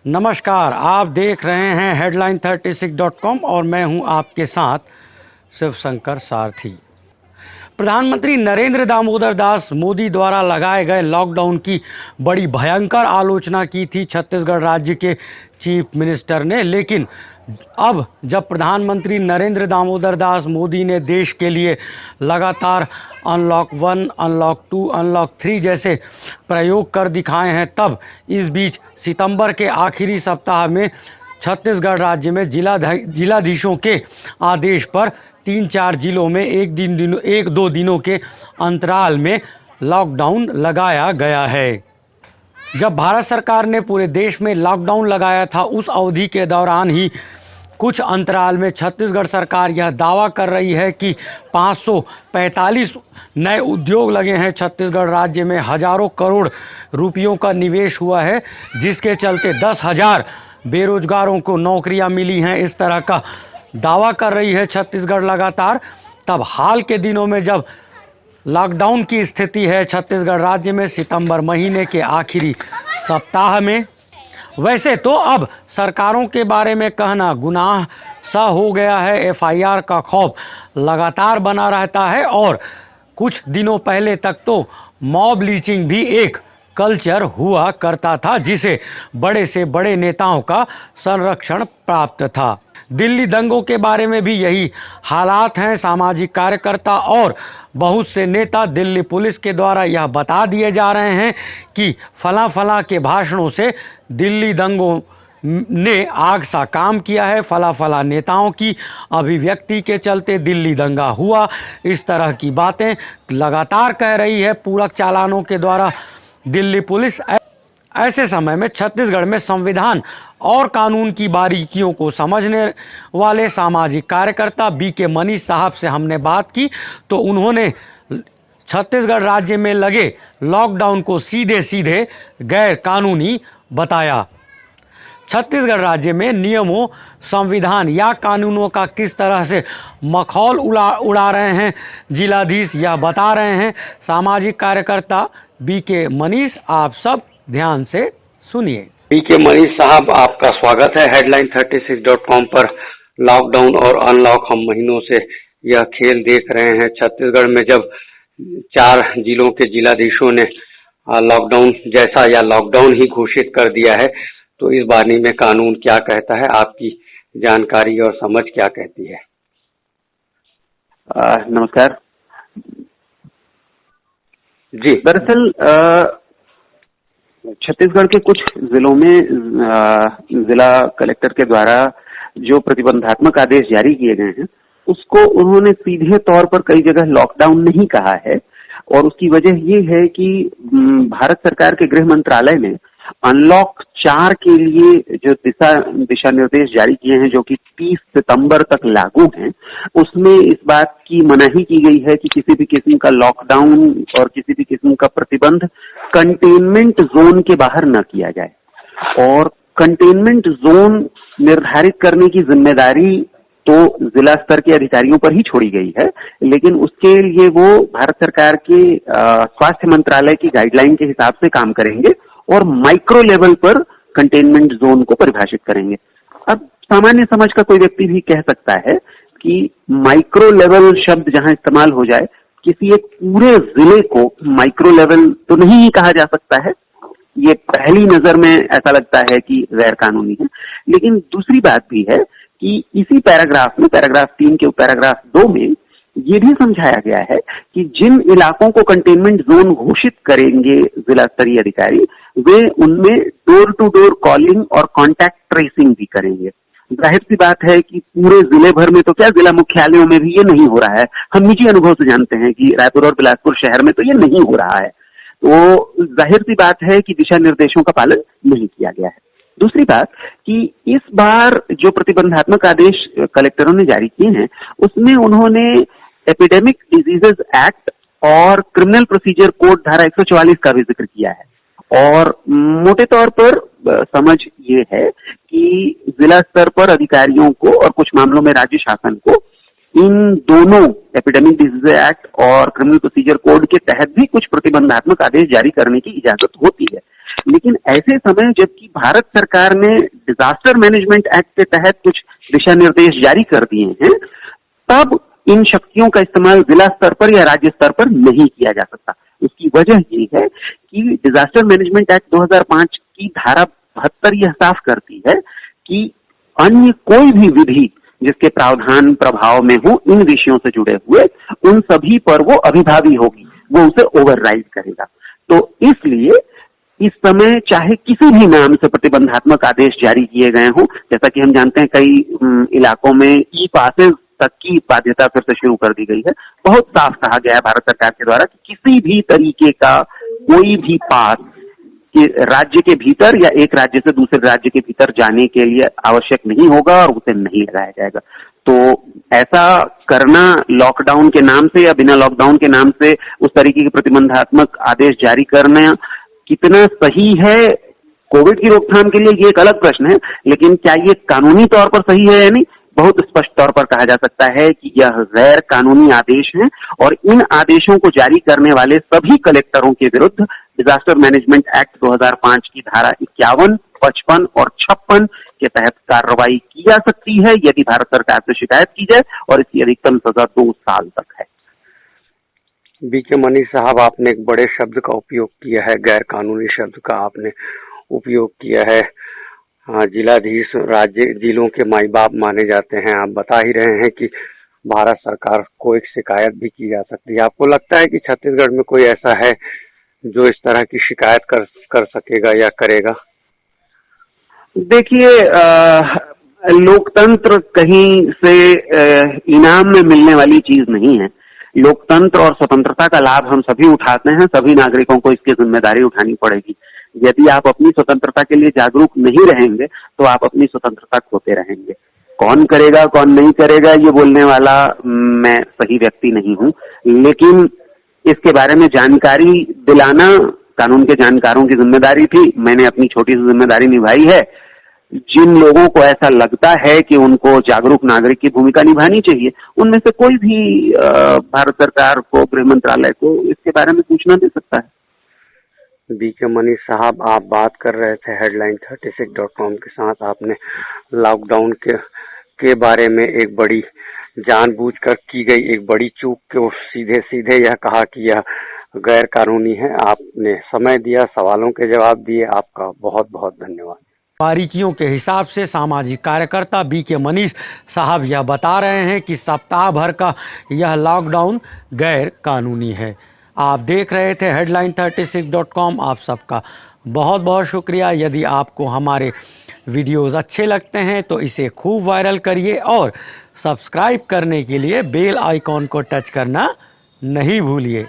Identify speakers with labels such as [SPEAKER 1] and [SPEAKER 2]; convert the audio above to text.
[SPEAKER 1] नमस्कार, आप देख रहे हैं headline36.com और मैं हूं आपके साथ शिवशंकर सारथी। प्रधानमंत्री नरेंद्र दामोदर दास मोदी द्वारा लगाए गए लॉकडाउन की बड़ी भयंकर आलोचना की थी छत्तीसगढ़ राज्य के चीफ मिनिस्टर ने, लेकिन अब जब प्रधानमंत्री नरेंद्र दामोदर दास मोदी ने देश के लिए लगातार अनलॉक 1, अनलॉक 2, अनलॉक 3 जैसे प्रयोग कर दिखाए हैं, तब इस बीच सितंबर के आखिरी सप्ताह में छत्तीसगढ़ राज्य में जिलाधीशों के आदेश पर 3-4 जिलों में एक दो दिनों के अंतराल में लॉकडाउन लगाया गया है। जब भारत सरकार ने पूरे देश में लॉकडाउन लगाया था, उस अवधि के दौरान ही कुछ अंतराल में छत्तीसगढ़ सरकार यह दावा कर रही है कि 545 नए उद्योग लगे हैं। छत्तीसगढ़ राज्य में हजारों करोड़ रुपयों का निवेश हुआ है, जिसके चलते 10,000 बेरोजगारों को नौकरियां मिली हैं। इस तरह का दावा कर रही है छत्तीसगढ़ लगातार। तब हाल के दिनों में जब लॉकडाउन की स्थिति है छत्तीसगढ़ राज्य में सितंबर महीने के आखिरी सप्ताह में, वैसे तो अब सरकारों के बारे में कहना गुनाह सा हो गया है। एफआईआर का खौफ लगातार बना रहता है और कुछ दिनों पहले तक तो मॉब लिंचिंग भी एक कल्चर हुआ करता था, जिसे बड़े से बड़े नेताओं का संरक्षण प्राप्त था। दिल्ली दंगों के बारे में भी यही हालात हैं। सामाजिक कार्यकर्ता और बहुत से नेता दिल्ली पुलिस के द्वारा यह बता दिए जा रहे हैं कि फला के भाषणों से दिल्ली दंगों ने आग सा काम किया है, फला नेताओं की अभिव्यक्ति के चलते दिल्ली दंगा हुआ। इस तरह की बातें लगातार कह रही है पूरक चालानों के द्वारा दिल्ली पुलिस। ऐसे समय में छत्तीसगढ़ में संविधान और कानून की बारीकियों को समझने वाले सामाजिक कार्यकर्ता बीके मनीष साहब से हमने बात की, तो उन्होंने छत्तीसगढ़ राज्य में लगे लॉकडाउन को सीधे गैर कानूनी बताया। छत्तीसगढ़ राज्य में नियमों, संविधान या कानूनों का किस तरह से मखौल उड़ा रहे हैं जिलाधीश, यह बता रहे हैं सामाजिक कार्यकर्ता बीके मनीष। आप सब ध्यान से सुनिए।
[SPEAKER 2] बीके मनीष साहब, आपका स्वागत है headline36.com पर। लॉकडाउन और अनलॉक हम महीनों से यह खेल देख रहे हैं। छत्तीसगढ़ में जब 4 जिलों के जिलाधीशों ने लॉकडाउन जैसा या लॉकडाउन ही घोषित कर दिया है, तो इस बारे में कानून क्या कहता है, आपकी जानकारी और समझ क्या कहती है?
[SPEAKER 3] नमस्कार
[SPEAKER 2] जी।
[SPEAKER 3] दरअसल छत्तीसगढ़ के कुछ जिलों में जिला कलेक्टर के द्वारा जो प्रतिबंधात्मक आदेश जारी किए गए हैं, उसको उन्होंने सीधे तौर पर कई जगह लॉकडाउन नहीं कहा है। और उसकी वजह ये है कि भारत सरकार के गृह मंत्रालय ने अनलॉक 4 के लिए जो दिशा निर्देश जारी किए हैं, जो कि 30 सितंबर तक लागू हैं, उसमें इस बात की मनाही की गई है कि किसी भी किस्म का लॉकडाउन और किसी भी किस्म का प्रतिबंध कंटेनमेंट जोन के बाहर न किया जाए। और कंटेनमेंट जोन निर्धारित करने की जिम्मेदारी तो जिला स्तर के अधिकारियों पर ही छोड़ी गई है, लेकिन उसके लिए वो भारत सरकार के स्वास्थ्य मंत्रालय की गाइडलाइन के हिसाब से काम करेंगे और माइक्रो लेवल पर कंटेनमेंट जोन को परिभाषित करेंगे। अब सामान्य समझ का कोई व्यक्ति भी कह सकता है कि माइक्रो लेवल शब्द जहां इस्तेमाल हो जाए, किसी एक पूरे जिले को माइक्रो लेवल तो नहीं ही कहा जा सकता है। ये पहली नजर में ऐसा लगता है कि गैर कानूनी है। लेकिन दूसरी बात भी है कि इसी पैराग्राफ में, पैराग्राफ 3 के पैराग्राफ 2 में ये भी समझाया गया है कि जिन इलाकों को कंटेनमेंट जोन घोषित करेंगे जिला स्तरीय अधिकारी, वे उनमें डोर टू डोर कॉलिंग और कॉन्टैक्ट ट्रेसिंग भी करेंगे। जाहिर सी बात है कि पूरे जिले भर में तो क्या, जिला मुख्यालयों में भी ये नहीं हो रहा है। हम निजी अनुभव से जानते हैं कि रायपुर और बिलासपुर शहर में तो ये नहीं हो रहा है। तो जाहिर सी बात है कि दिशा निर्देशों का पालन नहीं किया गया है। दूसरी बात कि इस बार जो प्रतिबंधात्मक आदेश कलेक्टरों ने जारी किए हैं, उसमें उन्होंने एपिडेमिक डिजीजेज एक्ट और क्रिमिनल प्रोसीजर कोड धारा 144 का भी जिक्र किया है। और मोटे तौर पर समझ ये है कि जिला स्तर पर अधिकारियों को और कुछ मामलों में राज्य शासन को इन दोनों एपिडेमिक डिजीज एक्ट और क्रिमिनल प्रोसीजर कोड के तहत भी कुछ प्रतिबंधात्मक आदेश जारी करने की इजाजत होती है। लेकिन ऐसे समय जबकि भारत सरकार ने डिजास्टर मैनेजमेंट एक्ट के तहत कुछ दिशा निर्देश जारी कर दिए हैं, तब इन शक्तियों का इस्तेमाल जिला स्तर पर या राज्य स्तर पर नहीं किया जा सकता। उसकी वजह ये है कि डिजास्टर मैनेजमेंट एक्ट 2005 की धारा 72 यह साफ करती है कि अन्य कोई भी विधि जिसके प्रावधान प्रभाव में हो इन विषयों से जुड़े हुए, उन सभी पर वो अभिभावी होगी, वो उसे ओवरराइड करेगा। तो इसलिए इस समय चाहे किसी भी नाम से प्रतिबंधात्मक आदेश जारी किए गए हों, जैसा कि हम जानते हैं कई इलाकों में ई पासेस तक की बाध्यता फिर से शुरू कर दी गई है। बहुत साफ कहा गया है भारत सरकार के द्वारा कि किसी भी तरीके का कोई भी पास कि राज्य के भीतर या एक राज्य से दूसरे राज्य के भीतर जाने के लिए आवश्यक नहीं होगा और उसे नहीं लगाया जाएगा। तो ऐसा करना लॉकडाउन के नाम से या बिना लॉकडाउन के नाम से उस तरीके के प्रतिबंधात्मक आदेश जारी करना कितना सही है कोविड की रोकथाम के लिए, ये एक अलग प्रश्न है, लेकिन क्या ये कानूनी तौर पर सही है या नहीं, बहुत स्पष्ट तौर पर कहा जा सकता है कि यह गैर कानूनी आदेश हैं और इन आदेशों को जारी करने वाले सभी कलेक्टरों के विरुद्ध डिजास्टर मैनेजमेंट एक्ट 2005 की धारा 51, 55 और 56 के तहत कार्रवाई की जा सकती है यदि भारत सरकार से शिकायत की जाए, और इसकी अधिकतम सजा 2 साल तक है।
[SPEAKER 2] बीके मनीष साहब, आपने एक बड़े शब्द का उपयोग किया है, गैर कानूनी शब्द का आपने उपयोग किया है। जिलाधीश राज्य जिलों के माई बाप माने जाते हैं। आप बता ही रहे हैं कि भारत सरकार को एक शिकायत भी की जा सकती है। आपको लगता है कि छत्तीसगढ़ में कोई ऐसा है जो इस तरह की शिकायत कर सकेगा या करेगा?
[SPEAKER 3] देखिए, लोकतंत्र कहीं से इनाम में मिलने वाली चीज नहीं है। लोकतंत्र और स्वतंत्रता का लाभ हम सभी उठाते हैं, सभी नागरिकों को इसकी जिम्मेदारी उठानी पड़ेगी। यदि आप अपनी स्वतंत्रता के लिए जागरूक नहीं रहेंगे तो आप अपनी स्वतंत्रता खोते रहेंगे। कौन करेगा कौन नहीं करेगा ये बोलने वाला मैं सही व्यक्ति नहीं हूं, लेकिन इसके बारे में जानकारी दिलाना कानून के जानकारों की जिम्मेदारी थी। मैंने अपनी छोटी सी जिम्मेदारी निभाई है। जिन लोगों को ऐसा लगता है कि उनको जागरूक नागरिक की भूमिका निभानी चाहिए, उनमें से कोई भी भारत सरकार को, गृह मंत्रालय को इसके बारे में सूचना दे सकता है।
[SPEAKER 2] बीके मनीष साहब, आप बात कर रहे थे headline36.com के साथ। आपने लॉकडाउन के बारे में एक बड़ी जानबूझकर की गई एक बड़ी चूक को सीधे सीधे यह कहा कि यह गैर कानूनी है। आपने समय दिया, सवालों के जवाब दिए, आपका बहुत बहुत धन्यवाद।
[SPEAKER 1] बारीकियों के हिसाब से सामाजिक कार्यकर्ता बीके मनीष साहब यह बता रहे हैं कि सप्ताह भर का यह लॉकडाउन गैर कानूनी है। आप देख रहे थे headline36.com। आप सबका बहुत बहुत शुक्रिया। यदि आपको हमारे वीडियोस अच्छे लगते हैं तो इसे खूब वायरल करिए और सब्सक्राइब करने के लिए बेल आइकॉन को टच करना नहीं भूलिए।